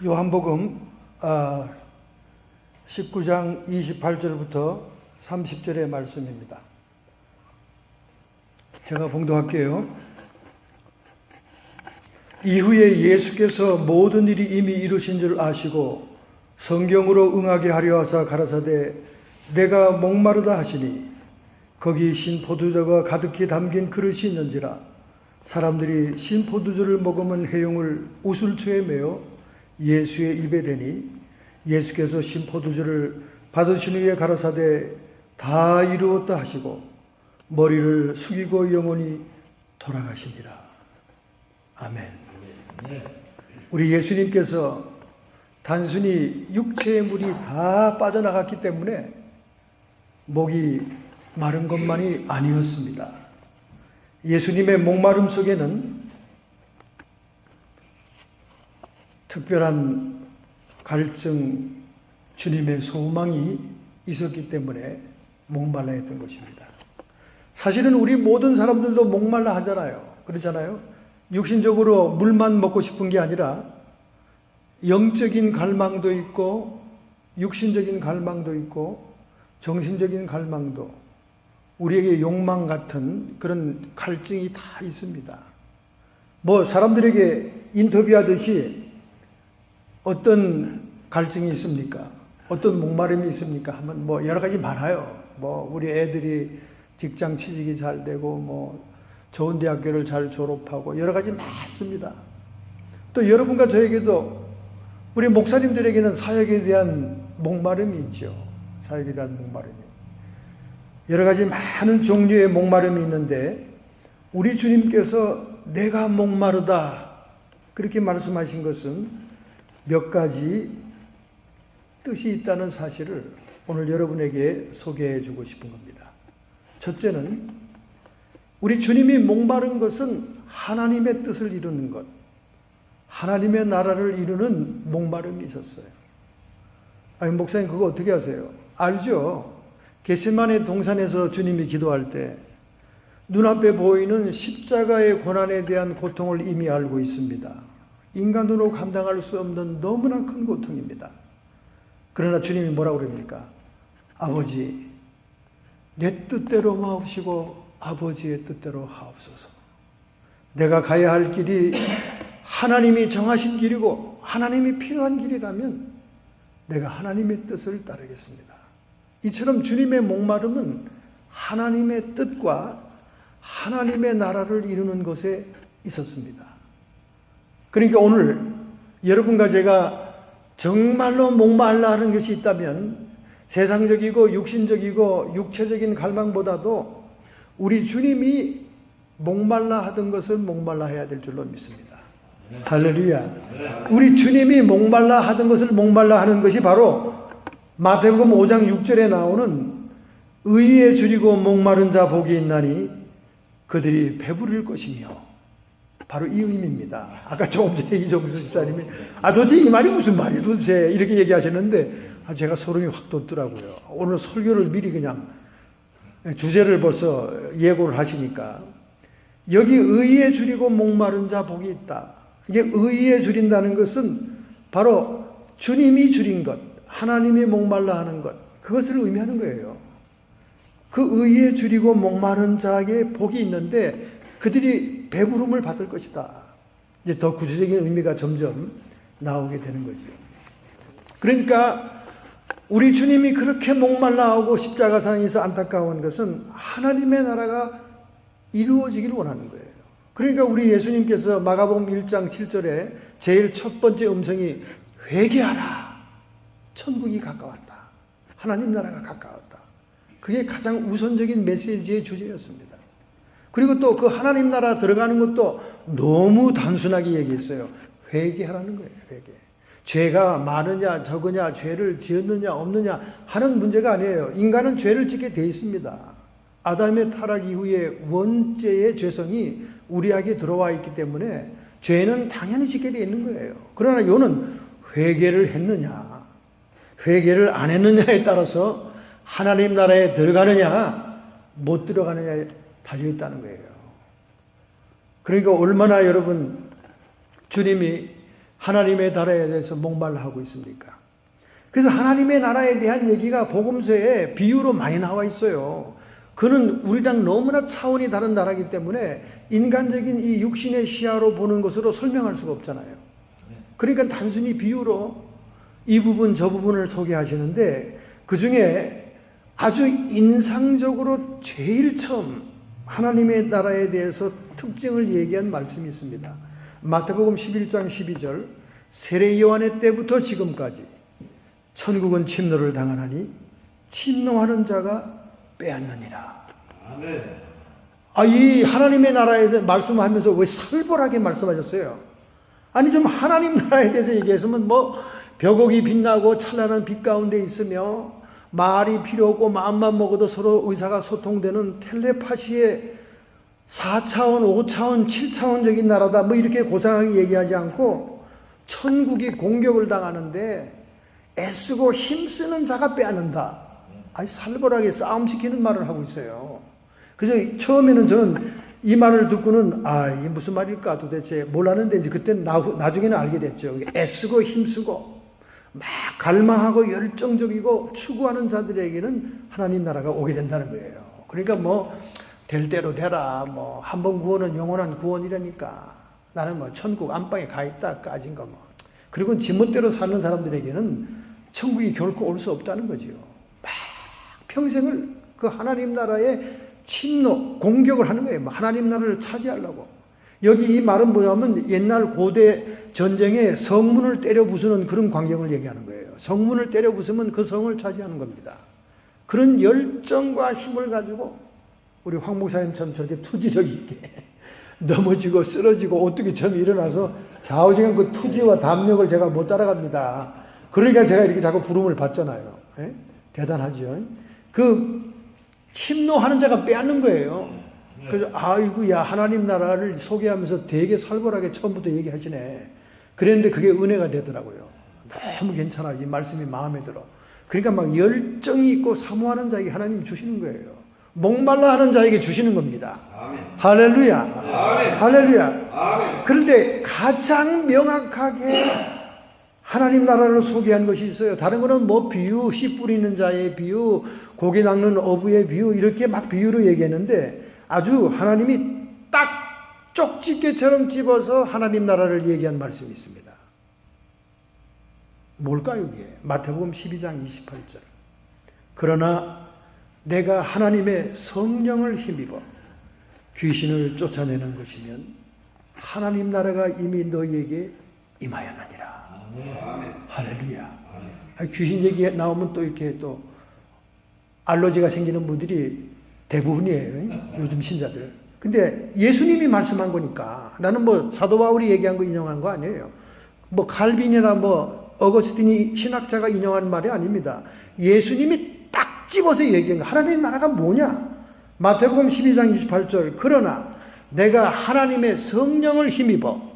요한복음 19장 28절부터 30절의 말씀입니다. 제가 봉독할게요. 이후에 예수께서 모든 일이 이미 이루신 줄 아시고 성경으로 응하게 하려 하사 가라사대 내가 목마르다 하시니 거기 신포도주가 가득히 담긴 그릇이 있는지라 사람들이 신포도주를 먹으면 해용을 우슬초에 메어 예수의 입에 대니 예수께서 신포도주를 받으신 후에 가라사대 다 이루었다 하시고 머리를 숙이고 영원히 돌아가시니라. 아멘. 우리 예수님께서 단순히 육체의 물이 다 빠져나갔기 때문에 목이 마른 것만이 아니었습니다. 예수님의 목마름 속에는 특별한 갈증, 주님의 소망이 있었기 때문에 목말라 했던 것입니다. 사실은 우리 모든 사람들도 목말라 하잖아요. 그렇잖아요. 육신적으로 물만 먹고 싶은 게 아니라 영적인 갈망도 있고 육신적인 갈망도 있고 정신적인 갈망도 우리에게 욕망 같은 그런 갈증이 다 있습니다. 사람들에게 인터뷰하듯이 어떤 갈증이 있습니까? 어떤 목마름이 있습니까? 하면 여러 가지 많아요. 우리 애들이 직장 취직이 잘 되고 좋은 대학교를 잘 졸업하고 여러 가지 많습니다. 또 여러분과 저에게도 우리 목사님들에게는 사역에 대한 목마름이 있죠. 사역에 대한 목마름이. 여러 가지 많은 종류의 목마름이 있는데 우리 주님께서 내가 목마르다 그렇게 말씀하신 것은 몇 가지 뜻이 있다는 사실을 오늘 여러분에게 소개해 주고 싶은 겁니다. 첫째는 우리 주님이 목마른 것은 하나님의 뜻을 이루는 것, 하나님의 나라를 이루는 목마름이 있었어요. 목사님 그거 어떻게 아세요? 알죠? 겟세마네 동산에서 주님이 기도할 때 눈앞에 보이는 십자가의 고난에 대한 고통을 이미 알고 있습니다. 인간으로 감당할 수 없는 너무나 큰 고통입니다. 그러나 주님이 뭐라고 그럽니까? 아버지, 내 뜻대로 마옵시고 아버지의 뜻대로 하옵소서. 내가 가야 할 길이 하나님이 정하신 길이고 하나님이 필요한 길이라면 내가 하나님의 뜻을 따르겠습니다. 이처럼 주님의 목마름은 하나님의 뜻과 하나님의 나라를 이루는 것에 있었습니다. 그러니까 오늘 여러분과 제가 정말로 목말라 하는 것이 있다면 세상적이고 육신적이고 육체적인 갈망보다도 우리 주님이 목말라 하던 것을 목말라 해야 될 줄로 믿습니다. 할렐루야. 우리 주님이 목말라 하던 것을 목말라 하는 것이 바로 마태복음 5장 6절에 나오는 의에 줄이고 목마른 자 복이 있나니 그들이 배부를 것이며 바로 이 의미입니다. 아까 조금 전에 이종수 집사님이 도대체 이 말이 무슨 말이에요 도대체 이렇게 얘기하셨는데 제가 소름이 확 돋더라고요. 오늘 설교를 미리 그냥 주제를 벌써 예고를 하시니까 여기 의에 줄이고 목마른 자 복이 있다. 이게 의에 줄인다는 것은 바로 주님이 줄인 것, 하나님이 목말라 하는 것, 그것을 의미하는 거예요. 그 의에 줄이고 목마른 자에게 복이 있는데 그들이 배부름을 받을 것이다. 이제 더 구체적인 의미가 점점 나오게 되는 거죠. 그러니까 우리 주님이 그렇게 목말라하고 십자가상에서 안타까운 것은 하나님의 나라가 이루어지기를 원하는 거예요. 그러니까 우리 예수님께서 마가복음 1장 7절에 제일 첫 번째 음성이 회개하라. 천국이 가까웠다. 하나님 나라가 가까웠다. 그게 가장 우선적인 메시지의 주제였습니다. 그리고 또 그 하나님 나라 들어가는 것도 너무 단순하게 얘기했어요. 회개하라는 거예요. 회개. 죄가 많으냐 적으냐 죄를 지었느냐 없느냐 하는 문제가 아니에요. 인간은 죄를 짓게 돼 있습니다. 아담의 타락 이후에 원죄의 죄성이 우리에게 들어와 있기 때문에 죄는 당연히 짓게 돼 있는 거예요. 그러나 이거는 회개를 했느냐 회개를 안 했느냐에 따라서 하나님 나라에 들어가느냐 못 들어가느냐에 달려있다는 거예요. 그러니까 얼마나 여러분 주님이 하나님의 나라에 대해서 목말라 하고 있습니까? 그래서 하나님의 나라에 대한 얘기가 복음서에 비유로 많이 나와 있어요. 그는 우리랑 너무나 차원이 다른 나라이기 때문에 인간적인 이 육신의 시야로 보는 것으로 설명할 수가 없잖아요. 그러니까 단순히 비유로 이 부분 저 부분을 소개하시는데, 그 중에 아주 인상적으로 제일 처음 하나님의 나라에 대해서 특징을 얘기한 말씀이 있습니다. 마태복음 11장 12절, 세례 요한의 때부터 지금까지 천국은 침노를 당하나니 침노하는 자가 빼앗느니라. 아멘. 이 하나님의 나라에 대해서 말씀하면서 왜 살벌하게 말씀하셨어요? 아니, 좀 하나님 나라에 대해서 얘기했으면 뭐 벽옥이 빛나고 찬란한 빛 가운데 있으며 말이 필요 없고 마음만 먹어도 서로 의사가 소통되는 텔레파시의 4차원, 5차원, 7차원적인 나라다, 뭐 이렇게 고상하게 얘기하지 않고 천국이 공격을 당하는데 애쓰고 힘쓰는 자가 빼앗는다. 아니, 살벌하게 싸움시키는 말을 하고 있어요. 그래서 처음에는 저는 이 말을 듣고는 이게 무슨 말일까 도대체 몰랐는데, 이제 그때 나중에는 알게 됐죠. 애쓰고 힘쓰고 막 갈망하고 열정적이고 추구하는 자들에게는 하나님 나라가 오게 된다는 거예요. 그러니까 뭐 될 대로 되라, 뭐 한 번 구원은 영원한 구원이라니까 나는 뭐 천국 안방에 가 있다까지인 거 뭐. 그리고 지멋대로 사는 사람들에게는 천국이 결코 올 수 없다는 거지요. 막 평생을 그 하나님 나라의 침노, 공격을 하는 거예요. 하나님 나라를 차지하려고. 여기 이 말은 뭐냐면 옛날 고대 전쟁에 성문을 때려 부수는 그런 광경을 얘기하는 거예요. 성문을 때려 부수면 그 성을 차지하는 겁니다. 그런 열정과 힘을 가지고 우리 황 목사님처럼 저렇게 투지력 있게 넘어지고 쓰러지고 어떻게 처음 일어나서 좌우지간 그 투지와 담력을 제가 못 따라갑니다. 그러니까 제가 이렇게 자꾸 부름을 받잖아요. 예? 대단하죠. 그 침노하는 자가 빼앗는 거예요. 그래서 아이고야, 하나님 나라를 소개하면서 되게 살벌하게 처음부터 얘기하시네. 그랬는데 그게 은혜가 되더라고요. 너무 괜찮아. 이 말씀이 마음에 들어. 그러니까 막 열정이 있고 사모하는 자에게 하나님이 주시는 거예요. 목말라 하는 자에게 주시는 겁니다. 아멘. 할렐루야. 아멘. 할렐루야. 아멘. 그런데 가장 명확하게 하나님 나라를 소개한 것이 있어요. 다른 거는 뭐 비유, 씨 뿌리는 자의 비유, 고기 낚는 어부의 비유, 이렇게 막 비유로 얘기했는데 아주 하나님이 딱 쪽집게처럼 집어서 하나님 나라를 얘기한 말씀이 있습니다. 뭘까요, 이게? 마태복음 12장 28절. 그러나 내가 하나님의 성령을 힘입어 귀신을 쫓아내는 것이면 하나님 나라가 이미 너희에게 임하였느니라. 아멘. 할렐루야. 귀신 얘기 나오면 또 이렇게 또 알러지가 생기는 분들이 대부분이에요. 요즘 신자들. 근데 예수님이 말씀한 거니까, 나는 뭐 사도 바울이 얘기한 거 인용한 거 아니에요. 뭐 칼빈이나 뭐 어거스틴이 신학자가 인용한 말이 아닙니다. 예수님이 딱 집어서 얘기한 거. 하나님 나라가 뭐냐? 마태복음 12장 28절. 그러나 내가 하나님의 성령을 힘입어.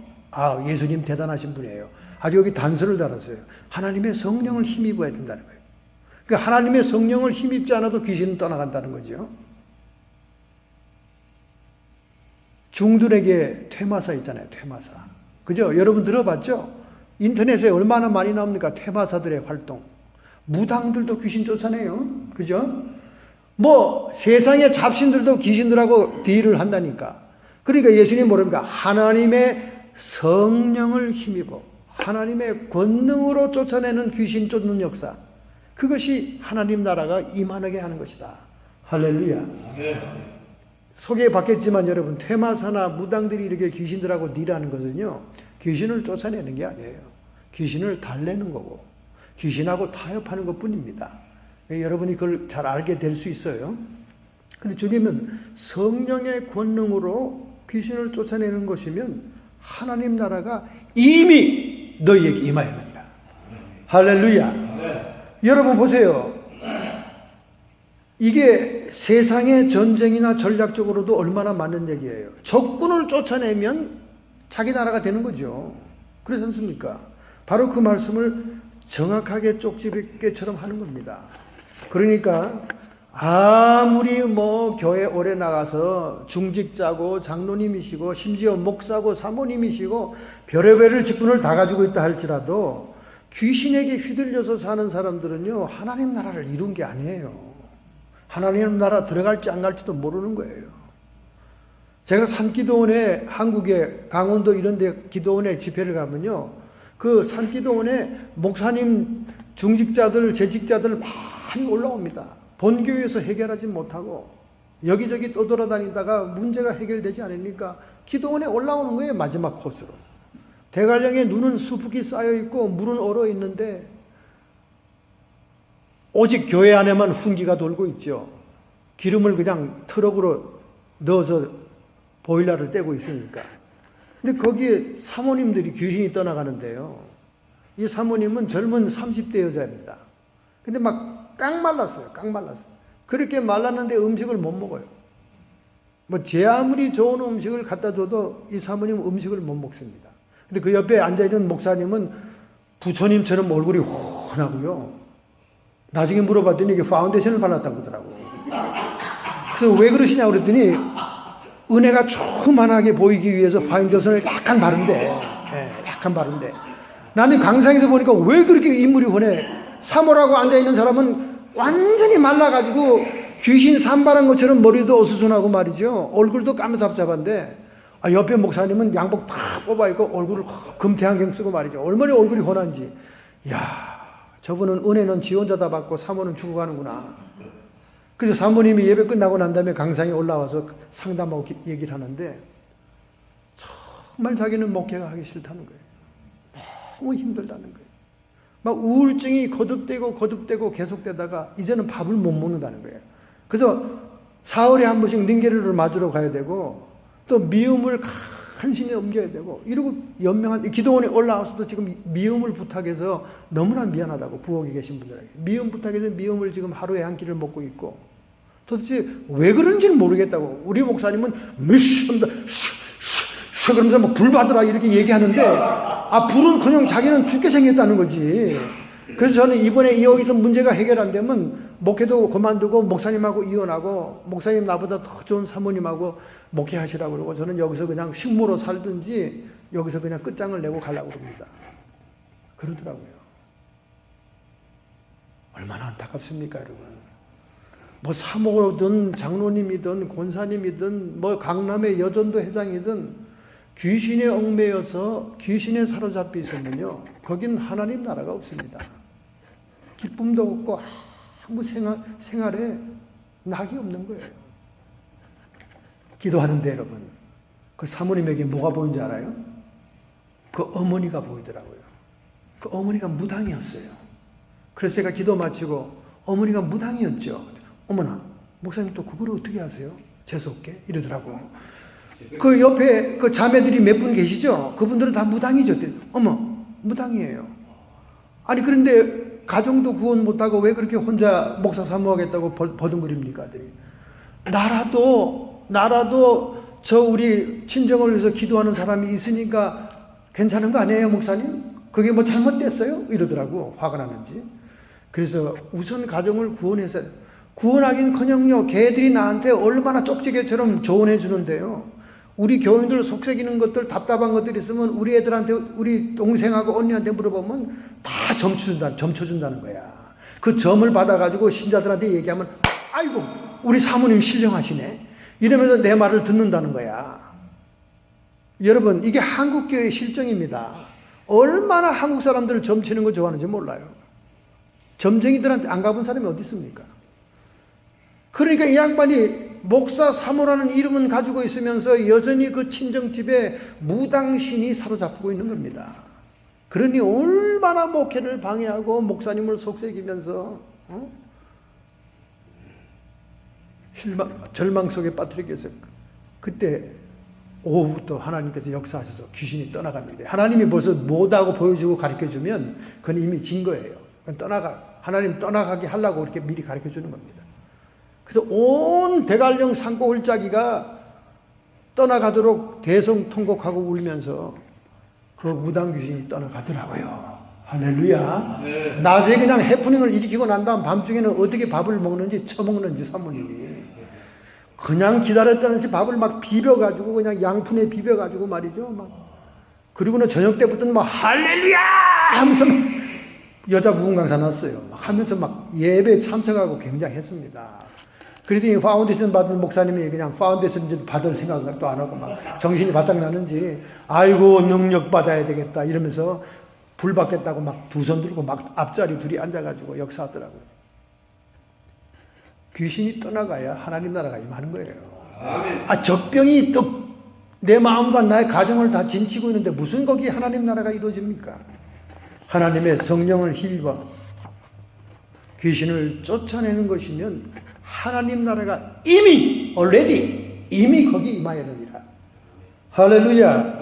예수님 대단하신 분이에요. 아주 여기 단서를 달았어요. 하나님의 성령을 힘입어야 된다는 거예요. 그러니까 하나님의 성령을 힘입지 않아도 귀신은 떠나간다는 거죠. 중들에게 퇴마사 있잖아요. 퇴마사. 그죠? 여러분 들어봤죠? 인터넷에 얼마나 많이 나옵니까? 퇴마사들의 활동. 무당들도 귀신 쫓아내요. 그죠? 뭐 세상의 잡신들도 귀신들하고 딜을 한다니까. 그러니까 예수님 뭐랍니까? 하나님의 성령을 힘입어 하나님의 권능으로 쫓아내는 귀신 쫓는 역사. 그것이 하나님 나라가 임하게 하는 것이다. 할렐루야. 소개받겠지만 여러분, 퇴마사나 무당들이 이렇게 귀신들하고 딜하는 것은요, 귀신을 쫓아내는 게 아니에요. 귀신을 달래는 거고 귀신하고 타협하는 것뿐입니다. 여러분이 그걸 잘 알게 될 수 있어요. 근데 주님은 성령의 권능으로 귀신을 쫓아내는 것이면 하나님 나라가 이미 너희에게 임하였느니라. 할렐루야. 여러분 보세요. 이게 세상의 전쟁이나 전략적으로도 얼마나 맞는 얘기예요. 적군을 쫓아내면 자기 나라가 되는 거죠. 그렇지 않습니까? 바로 그 말씀을 정확하게 쪽집게처럼 하는 겁니다. 그러니까 아무리 뭐 교회 오래 나가서 중직자고 장로님이시고 심지어 목사고 사모님이시고 별의별 직분을 다 가지고 있다 할지라도 귀신에게 휘둘려서 사는 사람들은요, 하나님 나라를 이룬 게 아니에요. 하나님 나라 들어갈지 안 갈지도 모르는 거예요. 제가 산기도원에, 한국의 강원도 이런 데 기도원에 집회를 가면요, 그 산기도원에 목사님, 중직자들, 재직자들 많이 올라옵니다. 본교회에서 해결하지 못하고 여기저기 떠돌아다니다가 문제가 해결되지 않으니까 기도원에 올라오는 거예요. 마지막 코스로. 대관령에 눈은 수북이 쌓여있고 물은 얼어있는데 오직 교회 안에만 훈기가 돌고 있죠. 기름을 그냥 트럭으로 넣어서 보일러를 떼고 있으니까. 근데 거기에 사모님들이 귀신이 떠나가는데요. 이 사모님은 젊은 30대 여자입니다. 근데 막 깡 말랐어요. 깡 말랐어요. 그렇게 말랐는데 음식을 못 먹어요. 뭐 제 아무리 좋은 음식을 갖다 줘도 이 사모님 음식을 못 먹습니다. 근데 그 옆에 앉아있는 목사님은 부처님처럼 얼굴이 훤하고요. 나중에 물어봤더니 이게 파운데이션을 발랐다고 그러더라고요. 그래서 왜 그러시냐고 그랬더니 은혜가 충만하게 보이기 위해서 파운데이션을 약간 바른데, 약간 바른데. 나는 강상에서 보니까 왜 그렇게 인물이 훤해? 사모라고 앉아있는 사람은 완전히 말라가지고 귀신 산발한 것처럼 머리도 어수선하고 말이죠. 얼굴도 까무잡잡한데, 옆에 목사님은 양복 다 뽑아입고 얼굴을 금태안경 쓰고 말이죠. 얼마나 얼굴이 훤한지. 이야, 저분은 은혜는 지 혼자 다 받고 사모는 죽어가는구나. 그래서 사모님이 예배 끝나고 난 다음에 강상에 올라와서 상담하고 얘기를 하는데 정말 자기는 목회가 하기 싫다는 거예요. 너무 힘들다는 거예요. 막 우울증이 거듭되고 계속되다가 이제는 밥을 못 먹는다는 거예요. 그래서 사흘에 한 번씩 링게르를 맞으러 가야 되고 또 미움을 간신히 옮겨야 되고 이러고 연명한 기도원에 올라와서도 지금 미움을 부탁해서 너무나 미안하다고 부엌에 계신 분들에게 미움 부탁해서 미움을 지금 하루에 한 끼를 먹고 있고 도대체 왜 그런지는 모르겠다고. 우리 목사님은 미션다 그러면서 뭐 불 받으라 이렇게 얘기하는데 불은 그냥 자기는 죽게 생겼다는 거지. 그래서 저는 이번에 여기서 문제가 해결 안 되면 목회도 그만두고 목사님하고 이혼하고 목사님 나보다 더 좋은 사모님하고 목회하시라고 그러고 저는 여기서 그냥 식모로 살든지 여기서 그냥 끝장을 내고 가려고 그럽니다. 그러더라고요. 얼마나 안타깝습니까, 여러분. 뭐 사모든 장로님이든 권사님이든 뭐 강남의 여전도 회장이든 귀신에 얽매여서 귀신에 사로잡혀 있으면요, 거긴 하나님 나라가 없습니다. 기쁨도 없고 아무 생활에 낙이 없는 거예요. 기도하는데 여러분, 그 사모님에게 뭐가 보이는지 알아요? 그 어머니가 보이더라고요. 그 어머니가 무당이었어요. 그래서 제가 기도 마치고 어머니가 무당이었죠. 어머나, 목사님 또 그걸 어떻게 하세요? 재수없게 이러더라고. 그 옆에 그 자매들이 몇 분 계시죠? 그분들은 다 무당이죠. 어머, 무당이에요. 아니 그런데 가정도 구원 못하고 왜 그렇게 혼자 목사 사모하겠다고 버둥거립니까? 나라도 저 우리 친정을 위해서 기도하는 사람이 있으니까 괜찮은 거 아니에요, 목사님? 그게 뭐 잘못됐어요? 이러더라고, 화가 나는지. 그래서 우선 가정을 구원해서, 구원하긴커녕요, 걔들이 나한테 얼마나 쪽지게처럼 조언해 주는데요. 우리 교인들 속삭이는 것들, 답답한 것들 있으면 우리 애들한테, 우리 동생하고 언니한테 물어보면 다 점쳐준다는 거야. 그 점을 받아가지고 신자들한테 얘기하면, 아이고, 우리 사모님 신령하시네. 이러면서 내 말을 듣는다는 거야. 여러분, 이게 한국교회의 실정입니다. 얼마나 한국 사람들을 점치는 거 좋아하는지 몰라요. 점쟁이들한테 안 가본 사람이 어디 있습니까? 그러니까 이 양반이 목사 사모라는 이름은 가지고 있으면서 여전히 그 친정집에 무당신이 사로잡고 있는 겁니다. 그러니 얼마나 목회를 방해하고 목사님을 속삭이면서 절망 속에 빠뜨리겠어요. 그때 오후부터 하나님께서 역사하셔서 귀신이 떠나갑니다. 하나님이 벌써 뭐다고 보여주고 가르쳐주면 그건 이미 진 거예요. 하나님 떠나가게 하려고 이렇게 미리 가르쳐주는 겁니다. 그래서 온 대관령 산고을짜기가 떠나가도록 대성통곡하고 울면서 그 무당 귀신이 떠나가더라고요. 할렐루야. 낮에 그냥 해프닝을 일으키고 난 다음 밤중에는 어떻게 밥을 먹는지 처먹는지 사모님이 그냥 기다렸다는 듯이 밥을 막 비벼가지고 그냥 양푼에 비벼가지고 말이죠. 막 그리고는 저녁 때부터는 막 할렐루야 하면서 막 여자 부흥 강사 났어요. 막 하면서 막 예배에 참석하고 굉장했습니다. 그러더니 파운데이션 받은 목사님이 그냥 파운데이션 받을 생각도 안 하고 막 정신이 바짝 나는지 아이고 능력 받아야 되겠다 이러면서 불 받겠다고 막 두 손 들고 막 앞자리 둘이 앉아가지고 역사하더라고요. 귀신이 떠나가야 하나님 나라가 임하는 거예요. 아, 적병이 또 내 마음과 나의 가정을 다 진치고 있는데 무슨 거기 하나님 나라가 이루어집니까? 하나님의 성령을 힘입어 귀신을 쫓아내는 것이면 하나님 나라가 이미 이미 거기 임하였느니라. 할렐루야.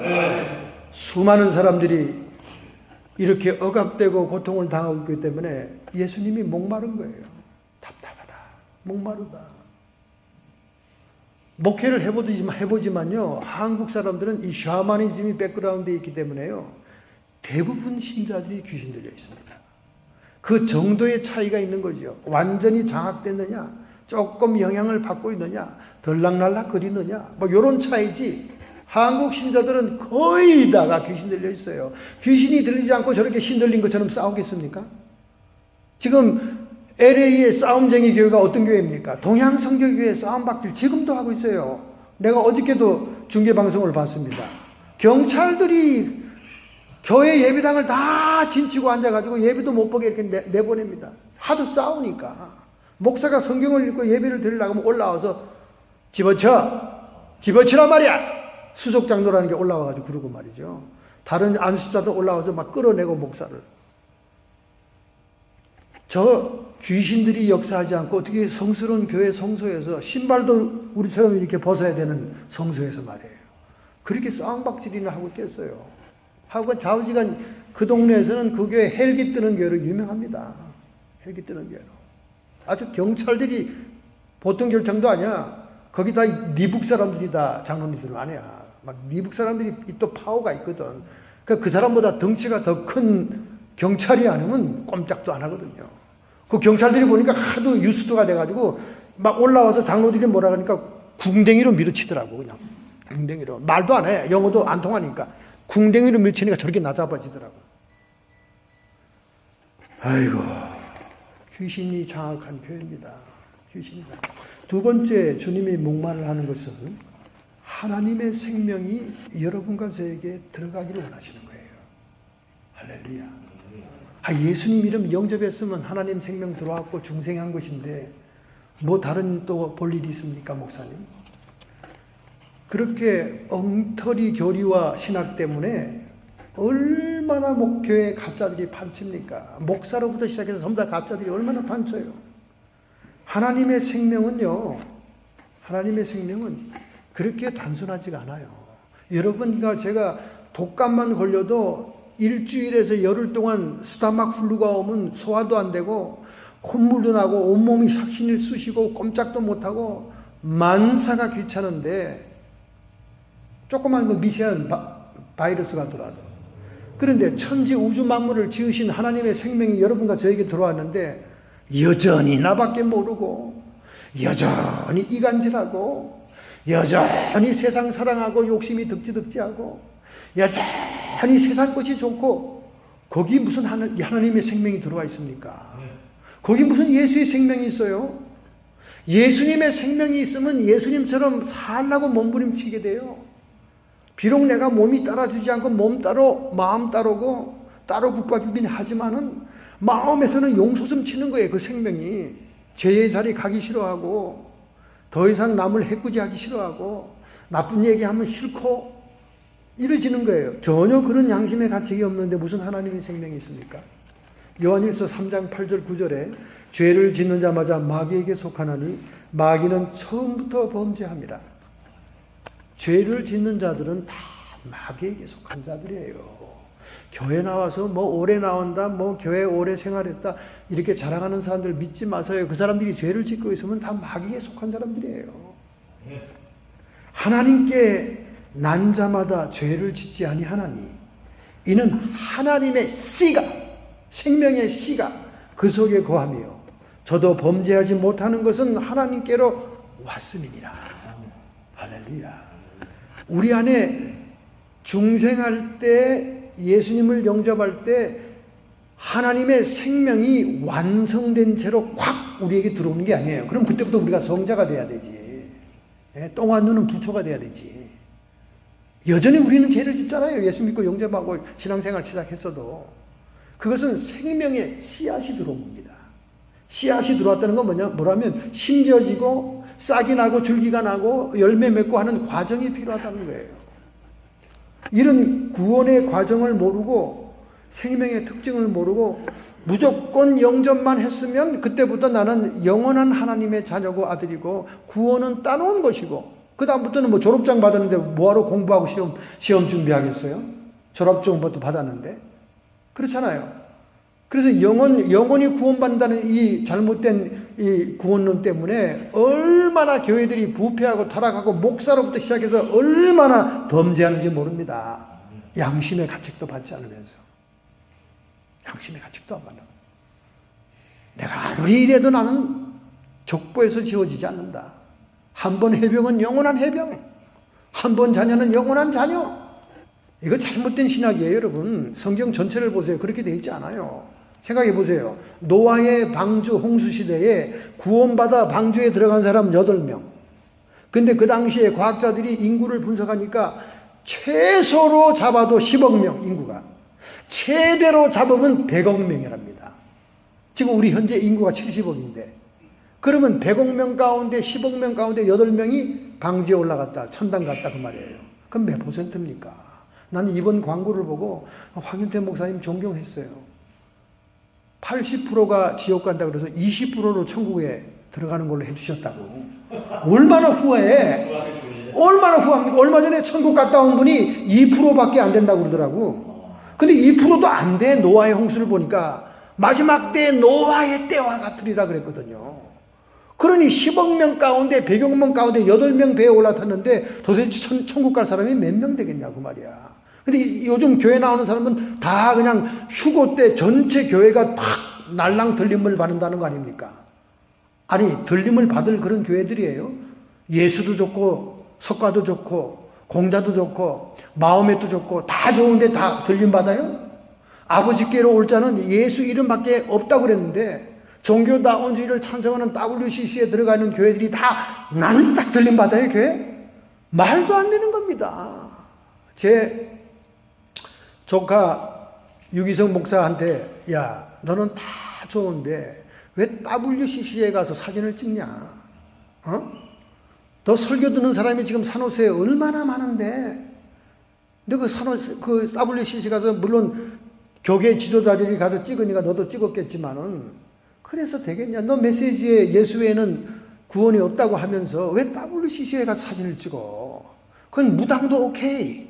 수많은 사람들이 이렇게 억압되고 고통을 당하고 있기 때문에 예수님이 목마른 거예요. 답답하다. 목마르다. 목회를 해보지만요. 한국 사람들은 이 샤머니즘이 백그라운드에 있기 때문에요. 대부분 신자들이 귀신 들려 있습니다. 그 정도의 차이가 있는 거죠. 완전히 장악됐느냐, 조금 영향을 받고 있느냐, 덜락날락 거리느냐, 뭐 이런 차이지. 한국 신자들은 거의 다가 귀신 들려 있어요. 귀신이 들리지 않고 저렇게 신 들린 것처럼 싸우겠습니까? 지금 LA의 싸움쟁이 교회가 어떤 교회입니까? 동양성교교회 싸움박질 지금도 하고 있어요. 내가 어저께도 중계방송을 봤습니다. 경찰들이 교회 예배당을 다 진치고 앉아가지고 예배도 못 보게 이렇게 내보냅니다. 하도 싸우니까. 목사가 성경을 읽고 예배를 드리려고 하면 올라와서 집어치란 말이야! 수석장로라는 게 올라와가지고 그러고 말이죠. 다른 안수자도 올라와서 막 끌어내고 목사를. 저 귀신들이 역사하지 않고 어떻게 성스러운 교회 성소에서 신발도 우리처럼 이렇게 벗어야 되는 성소에서 말이에요. 그렇게 싸움박질이나 하고 있겠어요. 하고 좌우지간 그 동네에서는 그 교회 헬기 뜨는 교회로 유명합니다. 헬기 뜨는 교회로. 아주 경찰들이 보통 결정도 아니야. 거기 다 미국 사람들이 다 장로님들 아니야. 막 미국 사람들이 또 파워가 있거든. 그러니까 그 사람보다 덩치가 더 큰 경찰이 아니면 꼼짝도 안 하거든요. 그 경찰들이 보니까 하도 유스트가 돼가지고 막 올라와서 장로들이 뭐라 그러니까 궁뎅이로 밀어치더라고. 그냥 궁뎅이로. 말도 안 해. 영어도 안 통하니까. 궁뎅이로 밀치니까 저렇게 낮아버지더라고. 아이고, 귀신이 장악한 교회입니다. 귀신이다. 두 번째 주님이 목말을 하는 것은 하나님의 생명이 여러분과 저에게 들어가기를 원하시는 거예요. 할렐루야. 예수님 이름 영접했으면 하나님 생명 들어왔고 중생한 것인데 뭐 다른 또 볼 일이 있습니까, 목사님? 그렇게 엉터리 교리와 신학 때문에 얼마나 목교에 가짜들이 판칩니까? 목사로부터 시작해서 전부 다 가짜들이 얼마나 판쳐요. 하나님의 생명은요, 하나님의 생명은 그렇게 단순하지가 않아요. 여러분과 제가 독감만 걸려도 일주일에서 열흘 동안 스타막 플루가 오면 소화도 안 되고 콧물도 나고 온몸이 삭신을 쑤시고 꼼짝도 못하고 만사가 귀찮은데 조그만 그 미세한 바이러스가 들어와서 그런데 천지 우주 만물을 지으신 하나님의 생명이 여러분과 저에게 들어왔는데 여전히 나밖에 모르고 여전히 이간질하고 여전히 세상 사랑하고 욕심이 득지득지하고 여전히 세상 것이 좋고 거기 무슨 하나님의 생명이 들어와 있습니까? 거기 무슨 예수의 생명이 있어요? 예수님의 생명이 있으면 예수님처럼 살라고 몸부림치게 돼요. 비록 내가 몸이 따라주지 않고 몸 따로 마음 따르고 따로 붙박이긴 하지만은 마음에서는 용솟음 치는 거예요. 그 생명이 죄의 자리 가기 싫어하고 더 이상 남을 해꾸지하기 싫어하고 나쁜 얘기하면 싫고 이러지는 거예요. 전혀 그런 양심의 가책이 없는데 무슨 하나님의 생명이 있습니까? 요한일서 3장 8절 9절에 죄를 짓는 자마다 마귀에게 속하나니 마귀는 처음부터 범죄합니다. 죄를 짓는 자들은 다 마귀에게 속한 자들이에요. 교회 나와서 뭐 오래 나온다, 뭐 교회 오래 생활했다 이렇게 자랑하는 사람들 믿지 마세요. 그 사람들이 죄를 짓고 있으면 다 마귀에 속한 사람들이에요. 하나님께 난 자마다 죄를 짓지 아니하나니 이는 하나님의 씨가 생명의 씨가 그 속에 거하며 저도 범죄하지 못하는 것은 하나님께로 왔음이니라. 할렐루야. 우리 안에 중생할 때, 예수님을 영접할 때 하나님의 생명이 완성된 채로 확 우리에게 들어오는 게 아니에요. 그럼 그때부터 우리가 성자가 돼야 되지. 똥안 누는 부초가 돼야 되지. 여전히 우리는 죄를 짓잖아요. 예수 믿고 영접하고 신앙생활 시작했어도. 그것은 생명의 씨앗이 들어온 겁니다. 씨앗이 들어왔다는 건 뭐냐면 심겨지고 싹이 나고 줄기가 나고 열매 맺고 하는 과정이 필요하다는 거예요. 이런 구원의 과정을 모르고 생명의 특징을 모르고 무조건 영접만 했으면 그때부터 나는 영원한 하나님의 자녀고 아들이고 구원은 따놓은 것이고 그 다음부터는 뭐 졸업장 받았는데 뭐하러 공부하고 시험 준비하겠어요? 졸업증부터 받았는데 그렇잖아요. 그래서 영원히 구원받는다는 이 잘못된 이 구원론 때문에 얼마나 교회들이 부패하고 타락하고 목사로부터 시작해서 얼마나 범죄하는지 모릅니다. 양심의 가책도 받지 않으면서. 양심의 가책도 안 받는. 내가 아무리 이래도 나는 족보에서 지워지지 않는다. 한 번 해병은 영원한 해병. 한 번 자녀는 영원한 자녀. 이거 잘못된 신학이에요, 여러분. 성경 전체를 보세요. 그렇게 돼 있지 않아요. 생각해 보세요. 노아의 방주 홍수 시대에 구원받아 방주에 들어간 사람 8명. 근데 그 당시에 과학자들이 인구를 분석하니까 최소로 잡아도 10억 명 인구가. 최대로 잡으면 100억 명이랍니다. 지금 우리 현재 인구가 70억인데 그러면 100억 명 가운데 10억 명 가운데 8명이 방주에 올라갔다. 천당 갔다 그 말이에요. 그럼 몇 퍼센트입니까? 나는 이번 광고를 보고 황윤태 목사님 존경했어요. 80%가 지옥 간다 그래서 20%로 천국에 들어가는 걸로 해주셨다고. 얼마나 후회해? 얼마나 후합니까? 얼마 전에 천국 갔다 온 분이 2%밖에 안 된다고 그러더라고. 근데 2%도 안 돼. 노아의 홍수를 보니까 마지막 때 노아의 때와 같으리라 그랬거든요. 그러니 10억 명 가운데 100억 명 가운데 8명 배에 올라탔는데 도대체 천국 갈 사람이 몇 명 되겠냐고 말이야. 근데 요즘 교회 나오는 사람은 다 그냥 휴고 때 전체 교회가 탁 날랑 들림을 받는다는 거 아닙니까? 아니 들림을 받을 그런 교회들이에요. 예수도 좋고 석가도 좋고 공자도 좋고 마음에도 좋고 다 좋은데 다 들림 받아요? 아버지께로 올 자는 예수 이름밖에 없다고 그랬는데 종교다운주의를 찬성하는 WCC에 들어가 있는 교회들이 다 난짝 들림 받아요, 교회? 말도 안 되는 겁니다. 제 조카 유기성 목사한테 야 너는 다 좋은데 왜 WCC에 가서 사진을 찍냐? 너 설교 듣는 사람이 지금 산호세에 얼마나 많은데 너 그 WCC 가서 물론 교계 지도자들이 가서 찍으니까 너도 찍었겠지만은 그래서 되겠냐? 너 메시지에 예수 외에는 구원이 없다고 하면서 왜 WCC에 가서 사진을 찍어? 그건 무당도 오케이.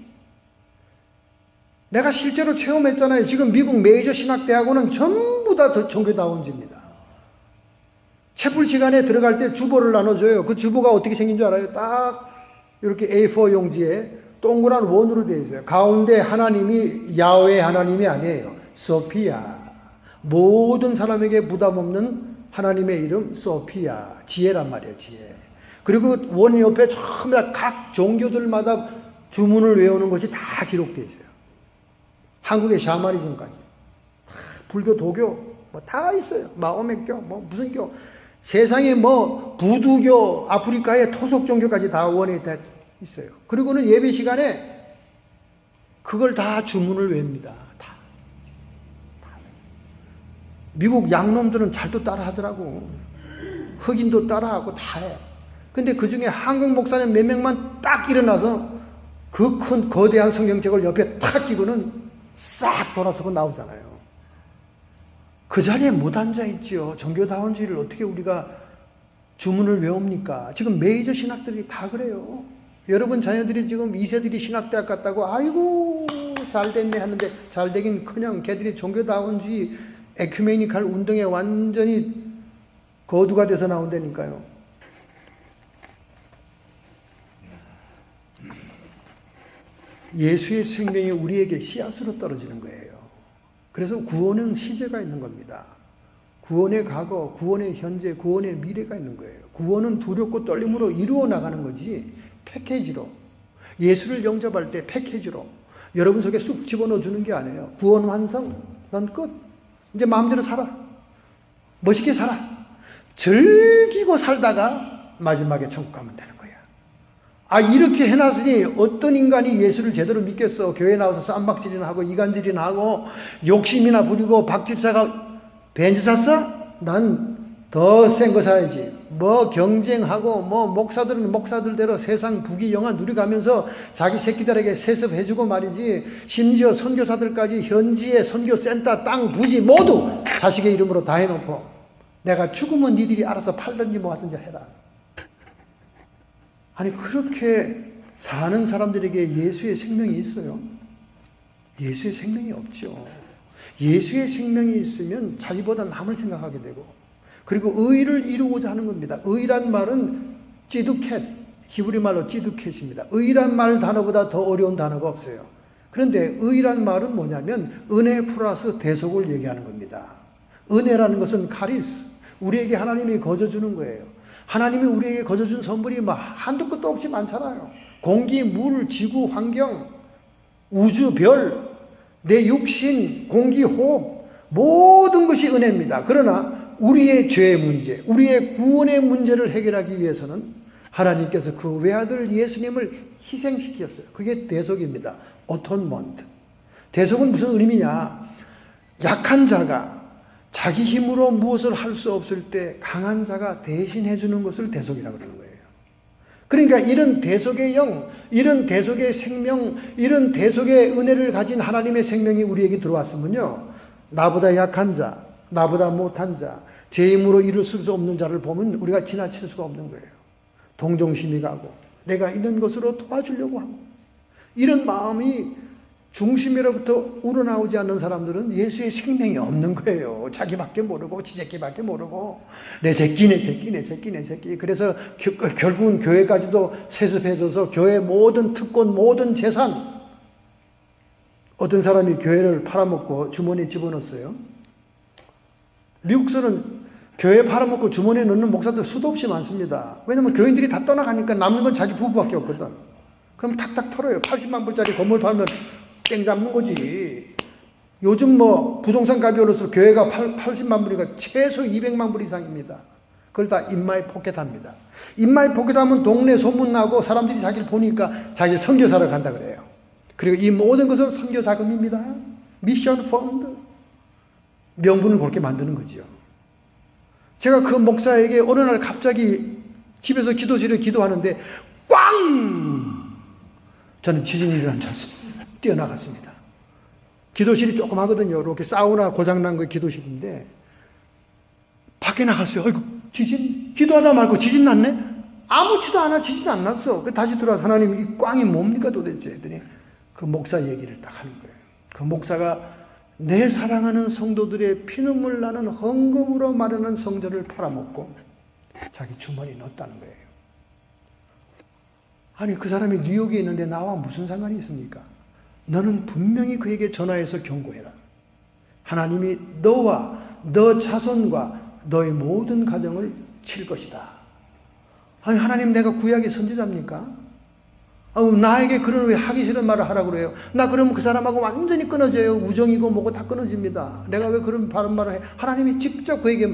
내가 실제로 체험했잖아요. 지금 미국 메이저 신학대학원은 전부 다 종교다운지입니다. 채플 시간에 들어갈 때 주보를 나눠줘요. 그 주보가 어떻게 생긴 줄 알아요? 딱 이렇게 A4 용지에 동그란 원으로 되어 있어요. 가운데 하나님이 야훼 하나님이 아니에요. 소피아. 모든 사람에게 부담 없는 하나님의 이름 소피아. 지혜란 말이에요. 지혜. 그리고 원 옆에 처음에 각 종교들마다 주문을 외우는 것이 다 기록되어 있어요. 한국의 샤머니즘까지. 불교, 도교 뭐 다 있어요. 마호메교 뭐 무슨 교. 세상에 뭐 부두교, 아프리카의 토속 종교까지 다 원에 다 있어요. 그리고는 예배 시간에 그걸 다 주문을 외웁니다. 다. 미국 양놈들은 잘도 따라 하더라고. 흑인도 따라하고 다 해. 근데 그 중에 한국 목사님 몇 명만 딱 일어나서 그 큰 거대한 성경책을 옆에 탁 끼고는 싹 돌아서고 나오잖아요. 그 자리에 못 앉아있지요. 종교다운주의를 어떻게 우리가 주문을 외웁니까? 지금 메이저 신학들이 다 그래요. 여러분 자녀들이 지금 2세들이 신학대학 갔다고 아이고 잘됐네 하는데 잘되긴 그냥 걔들이 종교다운주의 에큐메니칼 운동에 완전히 거두가 돼서 나온다니까요. 예수의 생명이 우리에게 씨앗으로 떨어지는 거예요. 그래서 구원은 시제가 있는 겁니다. 구원의 과거, 구원의 현재, 구원의 미래가 있는 거예요. 구원은 두렵고 떨림으로 이루어 나가는 거지, 패키지로. 예수를 영접할 때 패키지로 여러분 속에 쑥 집어넣어 주는 게 아니에요. 구원 완성, 넌 끝. 이제 마음대로 살아. 멋있게 살아. 즐기고 살다가 마지막에 천국 가면 되는 거야. 아, 이렇게 해놨으니 어떤 인간이 예수를 제대로 믿겠어. 교회 나와서 쌈박질이나 하고 이간질이나 하고 욕심이나 부리고 박집사가 벤츠 샀어? 난 더 센 거 사야지. 뭐 경쟁하고 뭐 목사들은 목사들대로 세상 부귀영화 누려가면서 자기 새끼들에게 세습해주고 말이지. 심지어 선교사들까지 현지에 선교센터 땅 부지 모두 자식의 이름으로 다 해놓고 내가 죽으면 니들이 알아서 팔든지 뭐 하든지 해라. 아니 그렇게 사는 사람들에게 예수의 생명이 있어요? 예수의 생명이 없죠. 예수의 생명이 있으면 자기보다 남을 생각하게 되고, 그리고 의를 이루고자 하는 겁니다. 의란 말은 찌두켓, 히브리 말로 찌두켓입니다. 의란 말 단어보다 더 어려운 단어가 없어요. 그런데 의란 말은 뭐냐면 은혜 플러스 대속을 얘기하는 겁니다. 은혜라는 것은 카리스, 우리에게 하나님이 거저주는 거예요. 하나님이 우리에게 거저준 선물이 막 한도 끝도 없이 많잖아요. 공기, 물, 지구, 환경, 우주, 별, 내 육신, 공기, 호흡, 모든 것이 은혜입니다. 그러나 우리의 죄의 문제, 우리의 구원의 문제를 해결하기 위해서는 하나님께서 그 외아들 예수님을 희생시켰어요. 그게 대속입니다. 어톤먼트. 대속은 무슨 의미냐? 약한 자가 자기 힘으로 무엇을 할 수 없을 때 강한 자가 대신해 주는 것을 대속이라고 그러는 거예요. 그러니까 이런 대속의 영, 이런 대속의 생명, 이런 대속의 은혜를 가진 하나님의 생명이 우리에게 들어왔으면요, 나보다 약한 자, 나보다 못한 자, 제 힘으로 이룰 수 없는 자를 보면 우리가 지나칠 수가 없는 거예요. 동정심이 가고 내가 이런 것으로 도와주려고 하고, 이런 마음이 중심으로부터 우러나오지 않는 사람들은 예수의 생명이 없는 거예요. 자기밖에 모르고 지새끼밖에 모르고 내 새끼 내 새끼 내 새끼 내 새끼. 그래서 결국은 교회까지도 세습해줘서 교회 모든 특권 모든 재산, 어떤 사람이 교회를 팔아먹고 주머니에 집어넣었어요. 미국서는 교회 팔아먹고 주머니에 넣는 목사들 수도 없이 많습니다. 왜냐면 교인들이 다 떠나가니까 남는 건 자기 부부밖에 없거든. 그럼 탁탁 털어요. 80만 불짜리 건물 팔면 땡 잡는 거지. 요즘 뭐 부동산 값이 올라서 교회가 80만 불이니까 최소 200만 불 이상입니다. 그걸 다 인마이 포켓합니다. 인마이 포켓하면 동네 소문나고 사람들이 자기를 보니까 자기 선교사로 간다 그래요. 그리고 이 모든 것은 선교 자금입니다. 미션 펀드. 명분을 그렇게 만드는 거죠. 제가 그 목사에게 어느 날 갑자기 집에서 기도실에 기도하는데 꽝! 저는 지진이 일어난 줄 알았습니다. 뛰어나갔습니다. 기도실이 조금 하거든요. 이렇게 사우나 고장난 거 기도실인데 밖에 나갔어요. 아이고 지진, 기도하다 말고 지진 났네? 아무렇지도 않아. 지진 안 났어. 다시 들어와서 하나님 이 꽝이 뭡니까 도대체 했더니 그 목사 얘기를 딱 하는 거예요. 그 목사가 내 사랑하는 성도들의 피눈물 나는 헌금으로 마련한 성전을 팔아먹고 자기 주머니에 넣었다는 거예요. 아니 그 사람이 뉴욕에 있는데 나와 무슨 상관이 있습니까? 너는 분명히 그에게 전화해서 경고해라. 하나님이 너와 너 자손과 너의 모든 가정을 칠 것이다. 아니 하나님 내가 구약의 선지자입니까? 나에게 그런 왜 하기 싫은 말을 하라고 그래요? 나 그러면 그 사람하고 완전히 끊어져요. 우정이고 뭐고 다 끊어집니다. 내가 왜 그런 바른 말을 해? 하나님이 직접 그에게,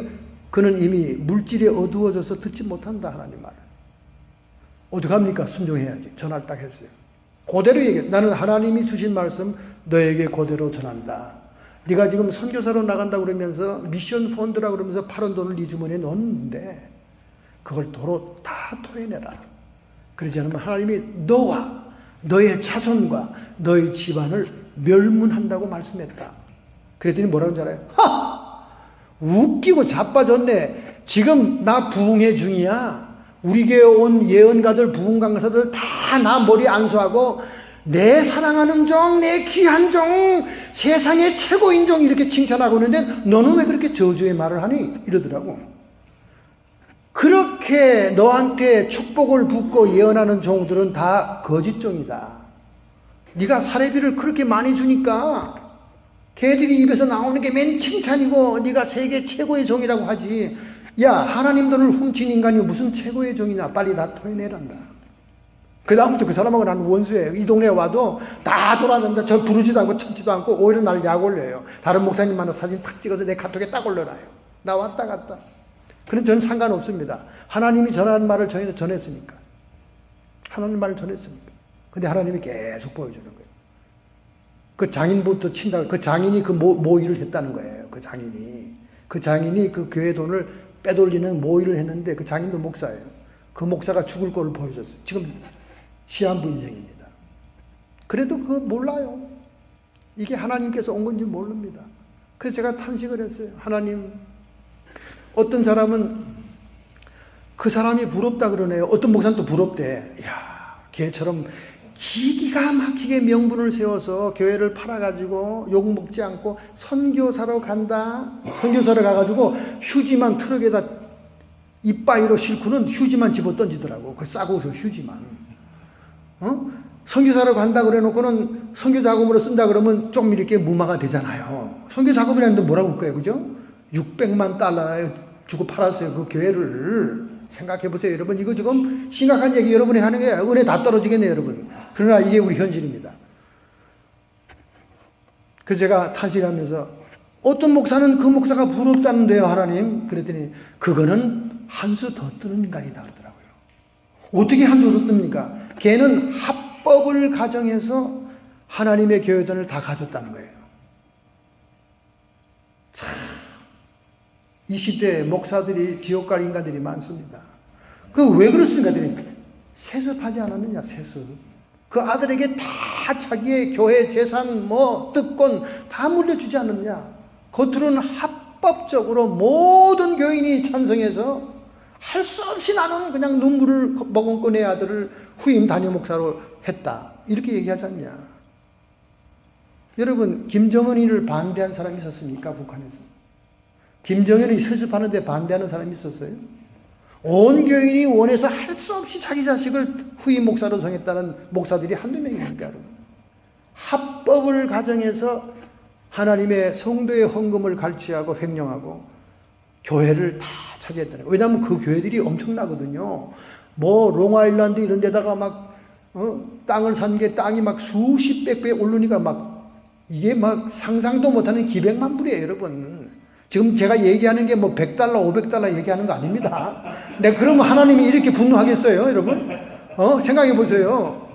그는 이미 물질이 어두워져서 듣지 못한다 하나님 말을. 어떡합니까? 순종해야지. 전화를 딱 했어요. 그대로 얘기해. 나는 하나님이 주신 말씀 너에게 그대로 전한다. 네가 지금 선교사로 나간다고 그러면서 미션 펀드라고 그러면서 파는 돈을 네 주머니에 넣었는데 그걸 도로 다 토해내라. 그러지 않으면 하나님이 너와 너의 자손과 너의 집안을 멸문한다고 말씀했다. 그랬더니 뭐라고 줄 알아요? 하! 웃기고 자빠졌네. 지금 나 부흥회 중이야. 우리 교회 온 예언가들 부흥 강사들 다 나 머리 안수하고 내 사랑하는 종, 내 귀한 종, 세상의 최고인 종 이렇게 칭찬하고 있는데 너는 왜 그렇게 저주의 말을 하니? 이러더라고. 그렇게 너한테 축복을 붓고 예언하는 종들은 다 거짓종이다. 네가 사례비를 그렇게 많이 주니까 걔들이 입에서 나오는 게 맨 칭찬이고 네가 세계 최고의 종이라고 하지. 야, 하나님 돈을 훔친 인간이 무슨 최고의 종이냐. 빨리 다 토해내란다. 그 다음부터 그 사람하고 나는 원수예요. 이 동네에 와도 다 돌아다닌다. 저 부르지도 않고 찾지도 않고 오히려 날 약 올려요. 다른 목사님 만나 사진 탁 찍어서 내 카톡에 딱 올려놔요. 나 왔다 갔다. 그런 저는 상관없습니다. 하나님이 전하는 말을 저희는 전했으니까. 하나님 말을 전했습니까? 근데 하나님이 계속 보여주는 거예요. 그 장인부터 친다. 그 장인이 그 모의를 했다는 거예요. 그 장인이 그 교회 돈을 빼돌리는 모의를 했는데 그 장인도 목사예요. 그 목사가 죽을 꼴을 보여줬어요. 지금 시한부 인생입니다. 그래도 그거 몰라요. 이게 하나님께서 온 건지 모릅니다. 그래서 제가 탄식을 했어요. 하나님, 어떤 사람은 그 사람이 부럽다 그러네요. 어떤 목사는 또 부럽대. 야, 걔처럼 기가 막히게 명분을 세워서 교회를 팔아가지고 욕 먹지 않고 선교사로 간다. 선교사로 가가지고 휴지만 트럭에다 이빠이로 싣고는 휴지만 집어 던지더라고. 그 싸고 저 휴지만. 선교사로 간다 그래 놓고는 선교 자금으로 쓴다 그러면 좀 이렇게 무마가 되잖아요. 선교 자금이라는데 뭐라고 할 거예요, 그죠? 600만 달러 주고 팔았어요, 그 교회를. 생각해 보세요, 여러분. 이거 지금 심각한 얘기 여러분이 하는 게 은혜 다 떨어지겠네요, 여러분. 그러나 이게 우리 현실입니다. 그래서 제가 탄식하면서 어떤 목사는 그 목사가 부럽다는데요, 하나님. 그랬더니 그거는 한 수 더 뜨는 인간이다 그러더라고요. 어떻게 한 수 더 뜹니까? 걔는 합법을 가정해서 하나님의 교회돈을 다 가졌다는 거예요. 참, 이 시대에 목사들이 지옥 갈 인간들이 많습니다. 그 왜 그렇습니까? 세습하지 않았느냐, 세습. 그 아들에게 다 자기의 교회 재산, 뜻권 다 물려주지 않느냐. 겉으로는 합법적으로 모든 교인이 찬성해서 할 수 없이 나는 그냥 눈물을 머금고 내 아들을 후임 단임 목사로 했다. 이렇게 얘기하지 않냐. 여러분, 김정은이를 반대한 사람이 있었습니까? 북한에서. 김정은이 세습하는데 반대하는 사람이 있었어요? 온 교인이 원해서 할 수 없이 자기 자식을 후임 목사로 정했다는 목사들이 한두 명입니까, 여러분? 합법을 가정해서 하나님의 성도의 헌금을 갈취하고 횡령하고 교회를 다 차지했다는 거예요. 왜냐하면 그 교회들이 엄청나거든요. 롱아일랜드 이런 데다가 막 땅을 산 게 땅이 막 수십백 배 오르니까 이게 상상도 못하는 기백만 불이에요, 여러분. 지금 제가 얘기하는 게 100달러, 500달러 얘기하는 거 아닙니다. 네, 그러면 하나님이 이렇게 분노하겠어요, 여러분? 생각해 보세요.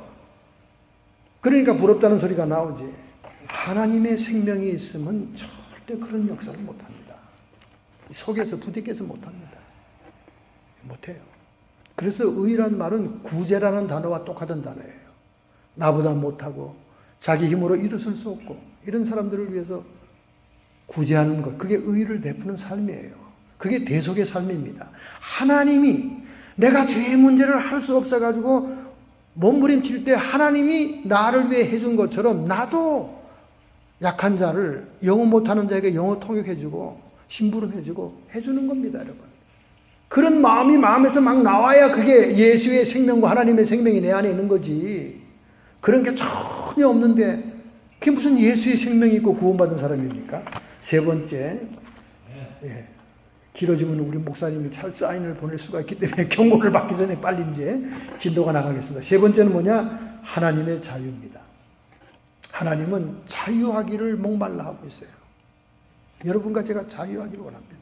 그러니까 부럽다는 소리가 나오지. 하나님의 생명이 있으면 절대 그런 역사를 못합니다. 속에서 부딪혀서 못합니다. 못해요. 그래서 의란 말은 구제라는 단어와 똑같은 단어예요. 나보다 못하고 자기 힘으로 일어설 수 없고 이런 사람들을 위해서 구제하는 것, 그게 의를 베푸는 삶이에요. 그게 대속의 삶입니다. 하나님이 내가 죄의 문제를 할 수 없어가지고 몸부림칠 때 하나님이 나를 위해 해준 것처럼 나도 약한 자를, 영어 못하는 자에게 영어 통역해주고 심부름해주고 해주는 겁니다, 여러분. 그런 마음이 마음에서 막 나와야 그게 예수의 생명과 하나님의 생명이 내 안에 있는 거지. 그런 게 전혀 없는데 그게 무슨 예수의 생명이 있고 구원받은 사람입니까? 세 번째, 길어지면 우리 목사님이 잘 사인을 보낼 수가 있기 때문에 경고를 받기 전에 빨리 이제 진도가 나가겠습니다. 세 번째는 뭐냐? 하나님의 자유입니다. 하나님은 자유하기를 목말라 하고 있어요. 여러분과 제가 자유하기를 원합니다.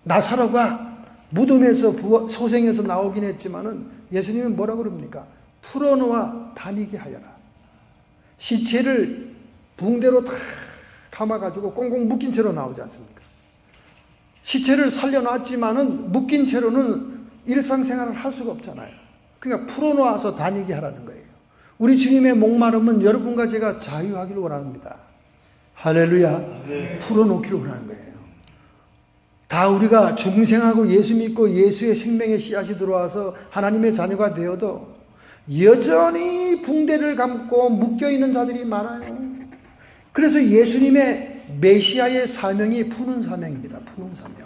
나사로가 무덤에서 소생해서 나오긴 했지만은 예수님은 뭐라고 그럽니까? 풀어놓아 다니게 하여라. 시체를 붕대로 다 감아가지고 꽁꽁 묶인 채로 나오지 않습니까? 시체를 살려놨지만은 묶인 채로는 일상생활을 할 수가 없잖아요. 그러니까 풀어놓아서 다니게 하라는 거예요. 우리 주님의 목마름은 여러분과 제가 자유하기를 원합니다. 할렐루야. 풀어놓기를 원하는 거예요. 다 우리가 중생하고 예수 믿고 예수의 생명의 씨앗이 들어와서 하나님의 자녀가 되어도 여전히 붕대를 감고 묶여있는 자들이 많아요. 그래서 예수님의 메시아의 사명이 푸는 사명입니다. 푸는 사명.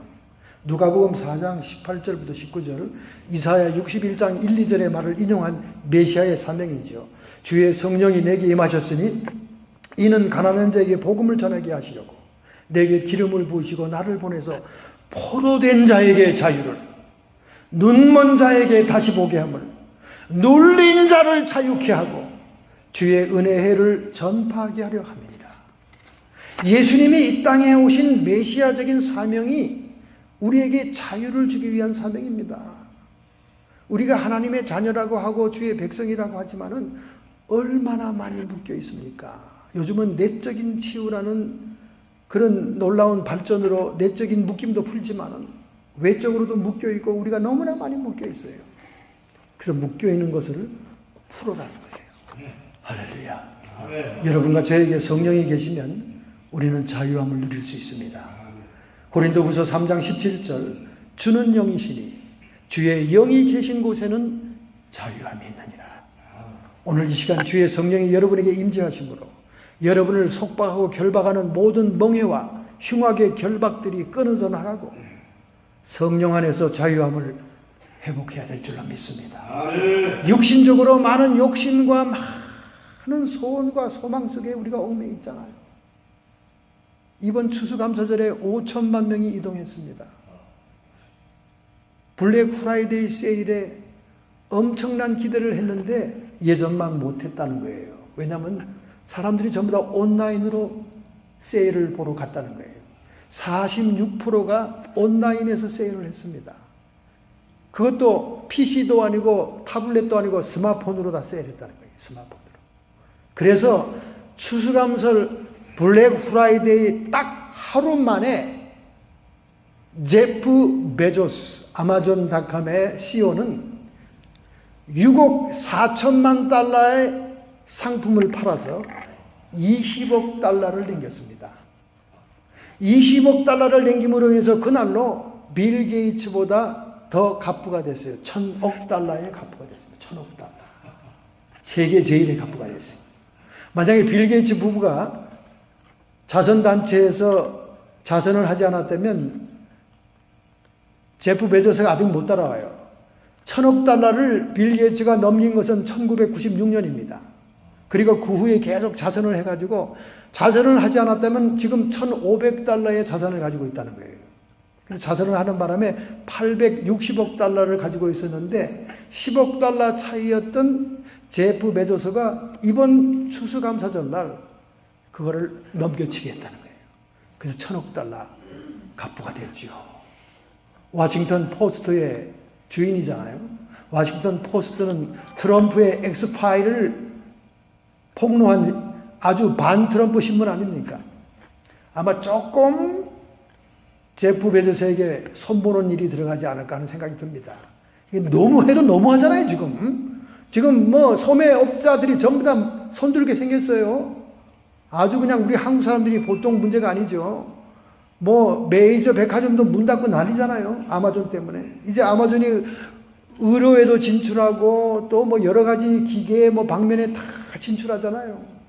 누가복음 4장 18절부터 19절, 이사야 61장 1, 2절의 말을 인용한 메시아의 사명이죠. 주의 성령이 내게 임하셨으니 이는 가난한 자에게 복음을 전하게 하시려고 내게 기름을 부으시고 나를 보내서 포로된 자에게 자유를, 눈먼 자에게 다시 보게 함을, 눌린 자를 자유케 하고 주의 은혜를 전파하게 하려 함이니라. 예수님이 이 땅에 오신 메시아적인 사명이 우리에게 자유를 주기 위한 사명입니다. 우리가 하나님의 자녀라고 하고 주의 백성이라고 하지만은 얼마나 많이 묶여 있습니까? 요즘은 내적인 치유라는 그런 놀라운 발전으로 내적인 묶임도 풀지만은 외적으로도 묶여 있고 우리가 너무나 많이 묶여 있어요. 그래서 묶여 있는 것을 풀어라는 거예요. 할렐루야. 여러분과 저에게 성령이 계시면 우리는 자유함을 누릴 수 있습니다. 고린도후서 3장 17절 주는 영이시니 주의 영이 계신 곳에는 자유함이 있느니라. 오늘 이 시간 주의 성령이 여러분에게 임재하심으로 여러분을 속박하고 결박하는 모든 멍해와 흉악의 결박들이 끊어져 나가고 성령 안에서 자유함을 회복해야 될 줄로 믿습니다. 육신적으로 많은 욕심과 많은 소원과 소망 속에 우리가 얽매여 있잖아요. 이번 추수감사절에 5천만 명이 이동했습니다. 블랙 프라이데이 세일에 엄청난 기대를 했는데 예전만 못했다는 거예요. 왜냐하면 사람들이 전부 다 온라인으로 세일을 보러 갔다는 거예요. 46%가 온라인에서 세일을 했습니다. 그것도 PC도 아니고 타블렛도 아니고 스마트폰으로 다 세일했다는 거예요. 스마트폰으로. 그래서 추수감사절 블랙 프라이데이 딱 하루 만에 제프 베조스 아마존닷컴의 CEO는 6억 4천만 달러의 상품을 팔아서 20억 달러를 남겼습니다. 20억 달러를 남김으로 인해서 그날로 빌 게이츠보다 더 갑부가 됐어요. 1,000억 달러의 갑부가 됐습니다. 1,000억 달러. 세계 제일의 갑부가 됐어요. 만약에 빌 게이츠 부부가 자선단체에서 자선을 하지 않았다면 제프 베조스가 아직 못 따라와요. 1,000억 달러를 빌 게이츠가 넘긴 것은 1996년입니다. 그리고 그 후에 계속 자선을 해가지고 자선을 하지 않았다면 지금 1,500달러의 자산을 가지고 있다는 거예요. 그래서 자선을 하는 바람에 860억 달러를 가지고 있었는데 10억 달러 차이였던 제프 베조스가 이번 추수감사절 날 그거를 넘겨치게 했다는 거예요. 그래서 1,000억 달러 갑부가 됐죠. 워싱턴 포스트의 주인이잖아요. 워싱턴 포스트는 트럼프의 엑스파일을 폭로한 아주 반트럼프 신문 아닙니까? 아마 조금 제프 베조스에게 손보는 일이 들어가지 않을까 하는 생각이 듭니다. 이게 너무해도 너무하잖아요, 지금. 지금 뭐 소매업자들이 전부 다 손들게 생겼어요. 아주 그냥 우리 한국 사람들이 보통 문제가 아니죠. 뭐 메이저 백화점도 문 닫고 난리잖아요. 아마존 때문에. 이제 아마존이 의료에도 진출하고 또 뭐 여러 가지 기계 뭐 방면에 다 진출하잖아요.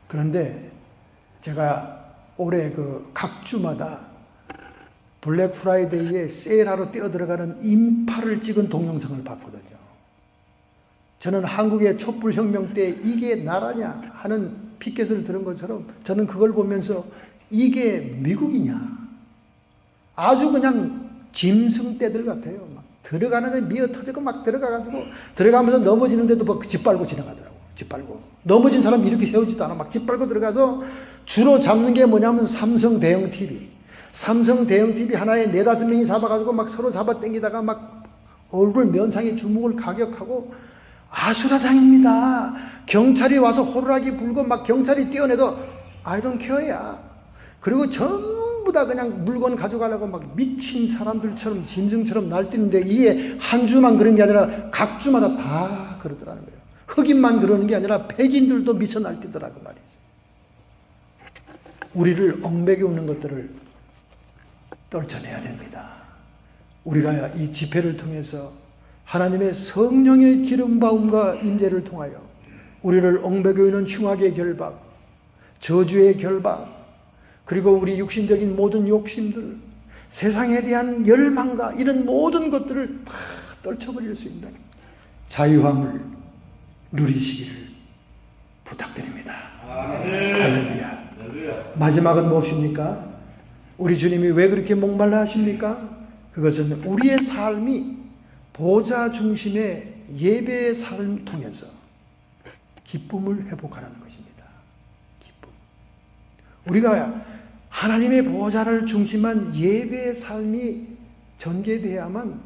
그런데 제가 올해 각 주마다 블랙 프라이데이에 세일하러 뛰어들어가는 인파를 찍은 동영상을 봤거든요. 저는 한국의 촛불혁명 때 이게 나라냐 하는 피켓을 들은 것처럼 저는 그걸 보면서 이게 미국이냐. 아주 그냥 짐승떼들 같아요. 막 들어가는데 미어 터지고 막 들어가가지고 들어가면서 넘어지는데도 막 짓밟고 지나가더라고. 짓밟고. 넘어진 사람 이렇게 세우지도 않아. 막 짓밟고 들어가서 주로 잡는 게 뭐냐면 삼성 대형 TV. 삼성 대형 TV 하나에 4-5명이 잡아가지고 막 서로 잡아 당기다가 막 얼굴 면상에 주먹을 가격하고 아수라장입니다. 경찰이 와서 호루라기 불고 막 경찰이 뛰어내도 I don't care야. 그리고 전부 다 그냥 물건 가져가려고 막 미친 사람들처럼 짐승처럼 날뛰는데 이게 한 주만 그런 게 아니라 각 주마다 다 그러더라는 거예요. 흑인만 그러는 게 아니라 백인들도 미쳐 날뛰더라고 말이죠. 우리를 얽매겨오는 것들을 떨쳐내야 됩니다. 우리가 이 집회를 통해서 하나님의 성령의 기름부음과 임재를 통하여 우리를 얽매겨 있는 흉악의 결박, 저주의 결박, 그리고 우리 육신적인 모든 욕심들, 세상에 대한 열망과 이런 모든 것들을 다 떨쳐버릴 수 있는 자유함을 누리시기를 부탁드립니다. 할렐루야. 마지막은 무엇입니까? 우리 주님이 왜 그렇게 목말라 하십니까? 그것은 우리의 삶이 보좌 중심의 예배의 삶을 통해서 기쁨을 회복하라는 것입니다. 기쁨. 우리가 하나님의 보좌를 중심한 예배의 삶이 전개되어야만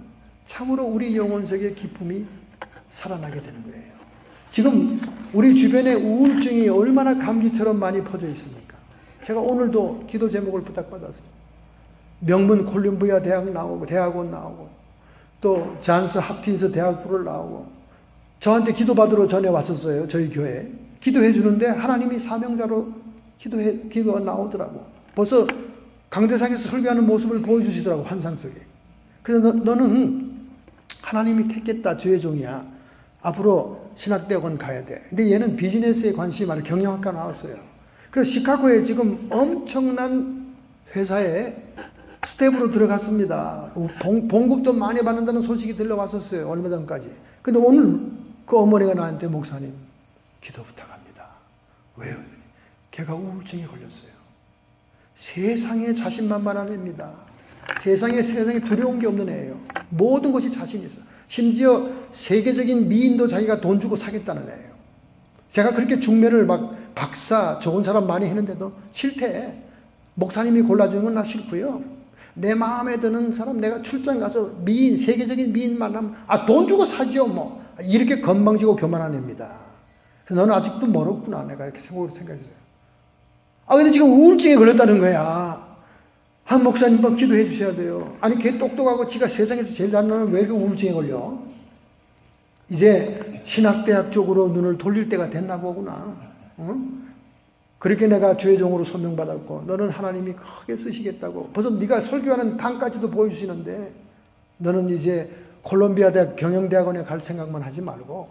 참으로 우리 영혼 속에 기쁨이 살아나게 되는 거예요. 지금 우리 주변에 우울증이 얼마나 감기처럼 많이 퍼져 있습니까? 제가 오늘도 기도 제목을 부탁받았어요. 명문 콜룸비아 대학 나오고, 대학원 나오고, 또 잔스 합킨스 대학부를 나오고, 저한테 기도받으러 전에 왔었어요. 저희 교회에. 기도해 주는데 하나님이 사명자로 기도가 나오더라고. 벌써 강대상에서 설교하는 모습을 보여주시더라고, 환상 속에. 그래서 너는 하나님이 택했다. 주의 종이야. 앞으로 신학대학원 가야 돼. 근데 얘는 비즈니스에 관심이 많아. 경영학과 나왔어요. 그래서 시카고에 지금 엄청난 회사에 스텝으로 들어갔습니다. 봉급도 많이 받는다는 소식이 들려왔었어요. 얼마 전까지. 근데 오늘 그 어머니가 나한테 목사님 기도 부탁합니다. 왜요? 걔가 우울증에 걸렸어요. 세상에 자신만만한 애입니다. 세상에 두려운 게 없는 애예요. 모든 것이 자신 있어. 심지어 세계적인 미인도 자기가 돈 주고 사겠다는 애예요. 제가 그렇게 중매를 막 박사 좋은 사람 많이 했는데도 싫대. 목사님이 골라주는 건 나 싫고요. 내 마음에 드는 사람 내가 출장 가서 미인, 세계적인 미인 만나면 돈 주고 사지요 뭐. 이렇게 건방지고 교만한 애입니다. 그래서 너는 아직도 멀었구나. 내가 이렇게 생각했어요. 근데 지금 우울증에 걸렸다는 거야. 한 목사님 좀 기도해 주셔야 돼요. 아니 걔 똑똑하고 지가 세상에서 제일 잘나는 왜 그 우울증에 걸려? 이제 신학대학 쪽으로 눈을 돌릴 때가 됐나 보구나. 응? 그렇게 내가 주의 종으로 소명받았고 너는 하나님이 크게 쓰시겠다고 벌써 네가 설교하는 당까지도 보여주시는데 너는 이제 콜롬비아 대학 경영대학원에 갈 생각만 하지 말고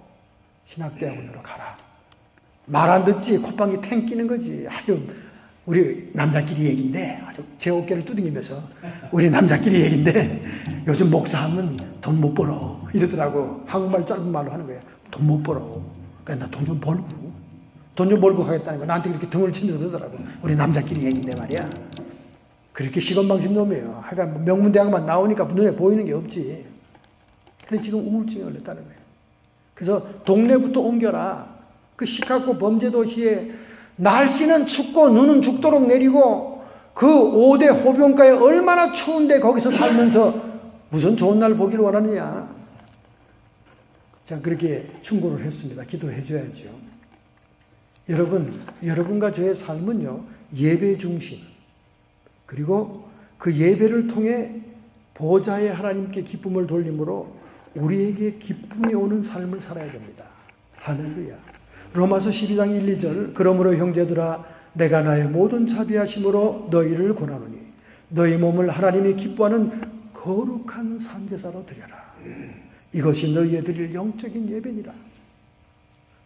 신학대학원으로 가라. 말 안 듣지 콧방귀 탱 끼는 거지. 아유 우리 남자끼리 얘기인데 아주 제 어깨를 두드리면서 우리 남자끼리 얘기인데 요즘 목사하면 돈 못 벌어 이러더라고. 한국말 짧은 말로 하는 거야. 돈 못 벌어. 그러니까 나 돈 좀 벌고 가겠다는 거 나한테 그렇게 등을 치면서 그러더라고. 우리 남자끼리 얘기인데 말이야. 그렇게 시건방진 놈이에요. 하여간 명문대학만 나오니까 눈에 보이는 게 없지. 근데 지금 우울증에 걸렸다는 거예요. 그래서 동네부터 옮겨라. 그 시카고 범죄도시에 날씨는 춥고 눈은 죽도록 내리고 그 5대 호변가에 얼마나 추운데 거기서 살면서 무슨 좋은 날 보기를 원하느냐. 자, 그렇게 충고를 했습니다. 기도를 해줘야죠. 여러분과 저의 삶은요, 예배 중심, 그리고 그 예배를 통해 보좌의 하나님께 기쁨을 돌림으로 우리에게 기쁨이 오는 삶을 살아야 됩니다. 할렐루야. 로마서 12장 1, 2절 그러므로 형제들아 내가 나의 모든 자비하심으로 너희를 권하노니 너희 몸을 하나님이 기뻐하는 거룩한 산제사로 드려라. 이것이 너희의 드릴 영적인 예배니라.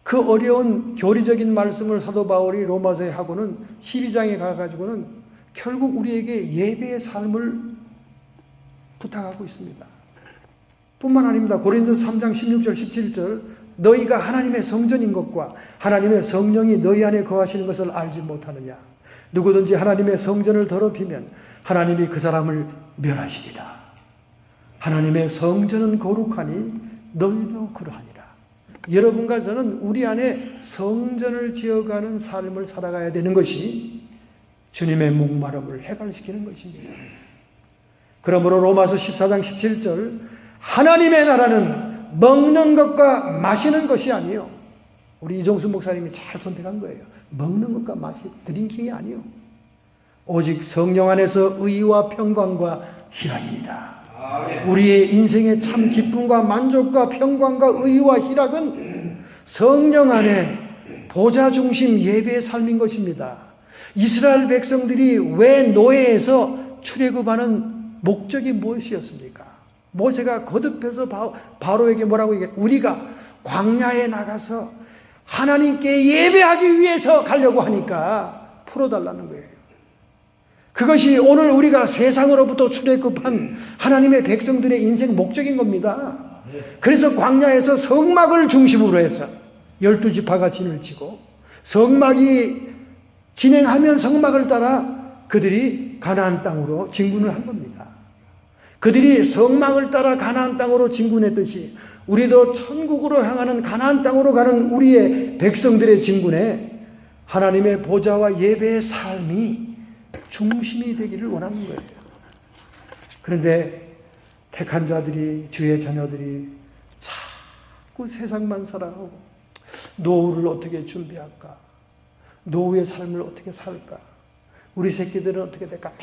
그 어려운 교리적인 말씀을 사도 바울이 로마서에 하고는 12장에 가가지고는 결국 우리에게 예배의 삶을 부탁하고 있습니다. 뿐만 아닙니다. 고린도서 3장 16절 17절 너희가 하나님의 성전인 것과 하나님의 성령이 너희 안에 거하시는 것을 알지 못하느냐. 누구든지 하나님의 성전을 더럽히면 하나님이 그 사람을 멸하시리라. 하나님의 성전은 거룩하니 너희도 그러하니라. 여러분과 저는 우리 안에 성전을 지어가는 삶을 살아가야 되는 것이 주님의 목마름을 해결시키는 것입니다. 그러므로 로마서 14장 17절 하나님의 나라는 먹는 것과 마시는 것이 아니요. 우리 이종수 목사님이 잘 선택한 거예요. 먹는 것과 마시는 드링킹이 아니요. 오직 성령 안에서 의와 평강과 희락이니라. 우리의 인생의 참 기쁨과 만족과 평강과 의와 희락은 성령 안에 보좌 중심 예배의 삶인 것입니다. 이스라엘 백성들이 왜 노예에서 출애굽하는 목적이 무엇이었습니까? 모세가 거듭해서 바로에게 뭐라고 얘기해? 우리가 광야에 나가서 하나님께 예배하기 위해서 가려고 하니까 풀어달라는 거예요. 그것이 오늘 우리가 세상으로부터 출애굽한 하나님의 백성들의 인생 목적인 겁니다. 그래서 광야에서 성막을 중심으로 해서 12지파가 진을 치고 성막이 진행하면 성막을 따라 그들이 가나안 땅으로 진군을 한 겁니다. 그들이 성막을 따라 가나안 땅으로 진군했듯이 우리도 천국으로 향하는 가나안 땅으로 가는 우리의 백성들의 진군에 하나님의 보좌와 예배의 삶이 중심이 되기를 원하는 거예요. 그런데 택한 자들이, 주의 자녀들이 자꾸 세상만 살아가고 노후를 어떻게 준비할까? 노후의 삶을 어떻게 살까? 우리 새끼들은 어떻게 될까?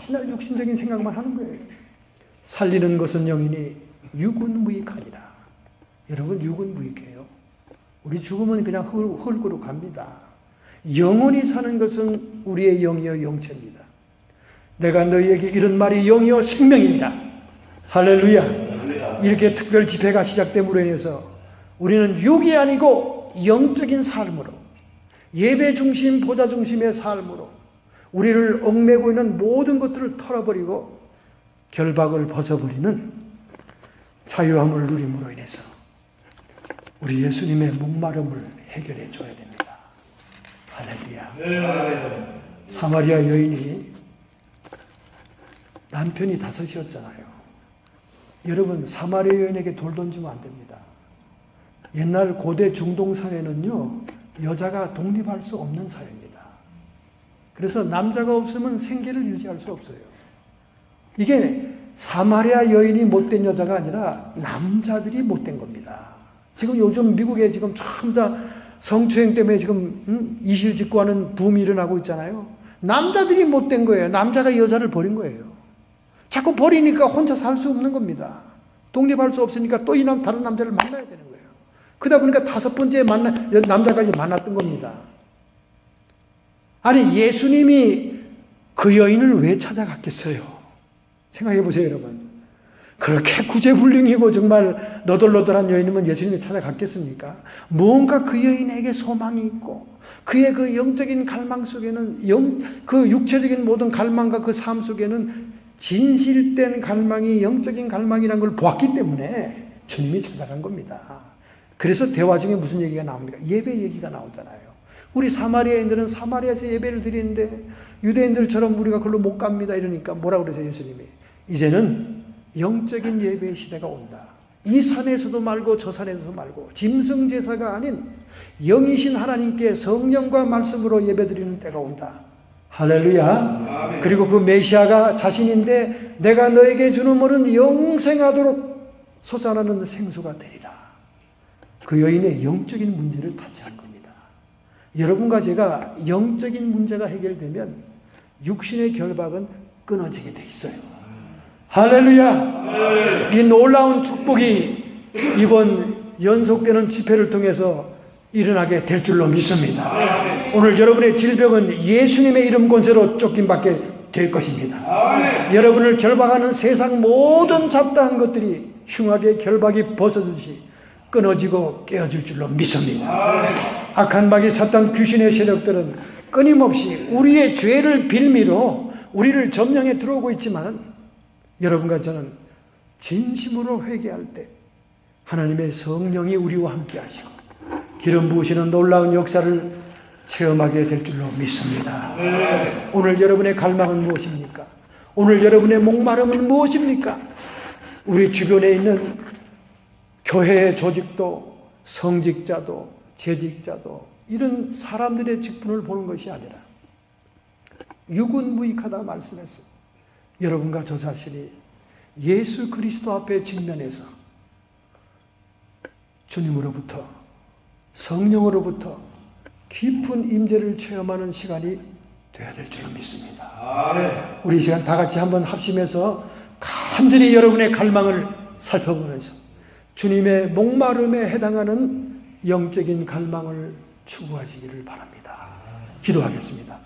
맨날 육신적인 생각만 하는 거예요. 살리는 것은 영이니 육은 무익하니라. 여러분, 육은 무익해요. 우리 죽으면 그냥 흙으로 갑니다. 영원히 사는 것은 우리의 영이요 영체입니다. 내가 너희에게 이런 말이 영이요 생명이니라. 할렐루야. 이렇게 특별 집회가 시작됨으로 인해서 우리는 육이 아니고 영적인 삶으로, 예배 중심, 보좌 중심의 삶으로 우리를 얽매고 있는 모든 것들을 털어버리고 결박을 벗어버리는 자유함을 누림으로 인해서 우리 예수님의 목마름을 해결해 줘야 됩니다. 할렐루야. 사마리아 여인이 남편이 5이었잖아요. 여러분, 사마리아 여인에게 돌 던지면 안 됩니다. 옛날 고대 중동 사회는요, 여자가 독립할 수 없는 사회입니다. 그래서 남자가 없으면 생계를 유지할 수 없어요. 이게 사마리아 여인이 못된 여자가 아니라 남자들이 못된 겁니다. 지금 요즘 미국에 지금 전부 다 성추행 때문에 지금 이실직고하는 붐이 일어나고 있잖아요. 남자들이 못된 거예요. 남자가 여자를 버린 거예요. 자꾸 버리니까 혼자 살 수 없는 겁니다. 독립할 수 없으니까 또 다른 남자를 만나야 되는 거예요. 그러다 보니까 5번째 남자까지 만났던 겁니다. 아니, 예수님이 그 여인을 왜 찾아갔겠어요? 생각해 보세요, 여러분. 그렇게 구제불능이고 정말 너덜너덜한 여인이면 예수님이 찾아갔겠습니까? 뭔가 그 여인에게 소망이 있고 그의 그 영적인 갈망 속에는 그 육체적인 모든 갈망과 그 삶 속에는 진실된 갈망이 영적인 갈망이라는 걸 보았기 때문에 주님이 찾아간 겁니다. 그래서 대화 중에 무슨 얘기가 나옵니까? 예배 얘기가 나오잖아요. 우리 사마리아인들은 사마리아에서 예배를 드리는데 유대인들처럼 우리가 그걸로 못 갑니다. 이러니까 뭐라고 그러세요, 예수님이? 이제는 영적인 예배의 시대가 온다. 이 산에서도 말고 저 산에서도 말고 짐승제사가 아닌 영이신 하나님께 성령과 말씀으로 예배드리는 때가 온다. 할렐루야. 아멘. 그리고 그 메시아가 자신인데 내가 너에게 주는 물은 영생하도록 솟아나는 생수가 되리라. 그 여인의 영적인 문제를 타치한 겁니다. 여러분과 제가 영적인 문제가 해결되면 육신의 결박은 끊어지게 돼 있어요. 할렐루야. 이 놀라운 축복이 이번 연속되는 집회를 통해서 일어나게 될 줄로 믿습니다. 오늘 여러분의 질병은 예수님의 이름 권세로 쫓김받게 될 것입니다. 여러분을 결박하는 세상 모든 잡다한 것들이 흉하게 결박이 벗어지듯이 끊어지고 깨어질 줄로 믿습니다. 악한 마귀 사탄 귀신의 세력들은 끊임없이 우리의 죄를 빌미로 우리를 점령해 들어오고 있지만 여러분과 저는 진심으로 회개할 때 하나님의 성령이 우리와 함께 하시고 기름 부으시는 놀라운 역사를 체험하게 될 줄로 믿습니다. 오늘 여러분의 갈망은 무엇입니까? 오늘 여러분의 목마름은 무엇입니까? 우리 주변에 있는 교회의 조직도 성직자도 재직자도 이런 사람들의 직분을 보는 것이 아니라 육은 무익하다 말씀했어요. 여러분과 저 자신이 예수 그리스도 앞에 직면해서 주님으로부터 성령으로부터 깊은 임재를 체험하는 시간이 되어야 될 줄로 믿습니다. 우리 이 시간 다 같이 한번 합심해서 간절히 여러분의 갈망을 살펴보면서 주님의 목마름에 해당하는 영적인 갈망을 추구하시기를 바랍니다. 기도하겠습니다.